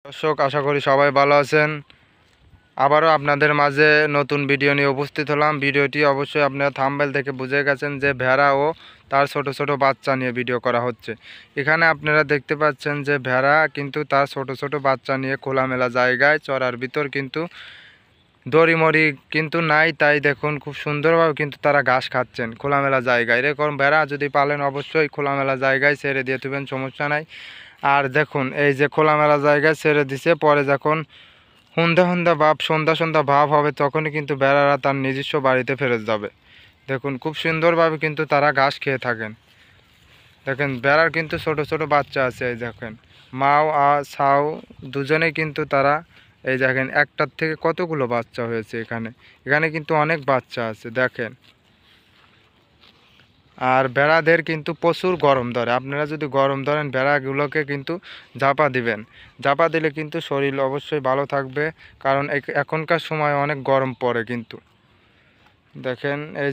দর্শক, আশা করি সবাই ভালো আছেন। আবারও আপনাদের মাঝে নতুন ভিডিও নিয়ে উপস্থিত হলাম। ভিডিওটি অবশ্যই আপনারা থাম্বনেল থেকে বুঝে গেছেন যে ভেড়া ও তার ছোট ছোট বাচ্চা নিয়ে ভিডিও করা হচ্ছে। এখানে আপনারা দেখতে পাচ্ছেন যে ভেড়া কিন্তু তার ছোট ছোট বাচ্চা নিয়ে খোলামেলা জায়গায় চড়ার ভিতর কিন্তু দড়িমড়ি কিন্তু নাই, তাই দেখুন খুব সুন্দরভাবে কিন্তু তারা ঘাস খাচ্ছেন খোলামেলা জায়গায়। এরকম ভেড়া যদি পালেন অবশ্যই খোলামেলা জায়গায় ছেড়ে দিয়ে দেবেন, সমস্যা নাই। আর দেখুন এই যে খোলামেলা জায়গায় ছেড়ে দিছে, পরে যখন সন্ধ্যা সন্ধ্যা ভাব সন্ধ্যা সন্ধ্যা ভাব হবে তখনই কিন্তু ভেড়ারা তার নিজস্ব বাড়িতে ফেরত যাবে। দেখুন খুব সুন্দরভাবে কিন্তু তারা ঘাস খেয়ে থাকেন। দেখেন ভেড়ার কিন্তু ছোট ছোট বাচ্চা আছে, এই দেখেন মাও আর ছাও দুজনেই কিন্তু তারা এই দেখেন একটার থেকে কতগুলো বাচ্চা হয়েছে। এখানে এখানে কিন্তু অনেক বাচ্চা আছে দেখেন। আর ভেড়াদের কিন্তু প্রচুর গরম ধরে। আপনারা যদি গরম ধরেন ভেড়াগুলোকে কিন্তু জাপা দিবেন। জাপা দিলে কিন্তু শরীর অবশ্যই ভালো থাকবে, কারণ এখনকার সময় অনেক গরম পড়ে কিন্তু। দেখেন এই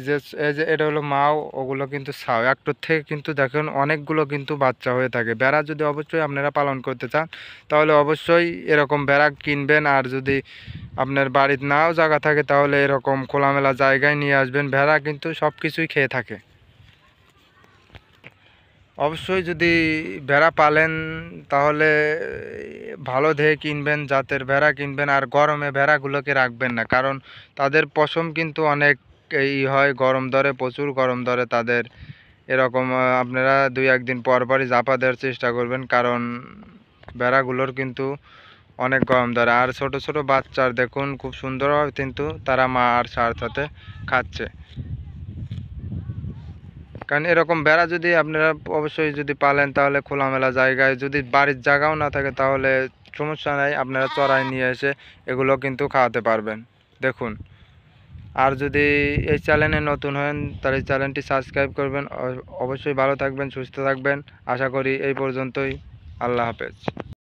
যে এটা হলো মাও, ওগুলো কিন্তু ছাও। একটার থেকে কিন্তু দেখেন অনেকগুলো কিন্তু বাচ্চা হয়ে থাকে। ভেড়া যদি অবশ্যই আপনারা পালন করতে চান তাহলে অবশ্যই এরকম ভেড়া কিনবেন। আর যদি আপনার বাড়িতে নাও জায়গা থাকে তাহলে এরকম খোলামেলা জায়গায় নিয়ে আসবেন। ভেড়া কিন্তু সব কিছুই খেয়ে থাকে। অবশ্যই যদি ভেড়া পালেন তাহলে ভালো দেখে কিনবেন, জাতের ভেড়া কিনবেন। আর গরমে ভেড়াগুলোকে রাখবেন না, কারণ তাদের পশম কিন্তু অনেক হয়, গরম ধরে, প্রচুর গরম ধরে তাদের। এরকম আপনারা 2-1 দিন পর পরই জাপা দেওয়ার চেষ্টা করবেন, কারণ ভেড়াগুলোর কিন্তু অনেক গরম ধরে। আর ছোট ছোট বাচ্চার দেখুন খুব সুন্দরভাবে কিন্তু তারা মা আর সাথে খাচ্ছে। কারণ এরকম ভেড়া যদি আপনারা অবশ্যই যদি পালেন তাহলে খোলামেলা জায়গায়, যদি বাড়ির জায়গাও না থাকে তাহলে সমস্যা নাই, আপনারা চড়াই নিয়ে এসে এগুলো কিন্তু খাওয়াতে পারবেন। দেখুন, আর যদি এই চ্যানেলে নতুন হন তাহলে চ্যানেলটি সাবস্ক্রাইব করবেন। অবশ্যই ভালো থাকবেন, সুস্থ থাকবেন। আশা করি এই পর্যন্তই। আল্লাহ হাফেজ।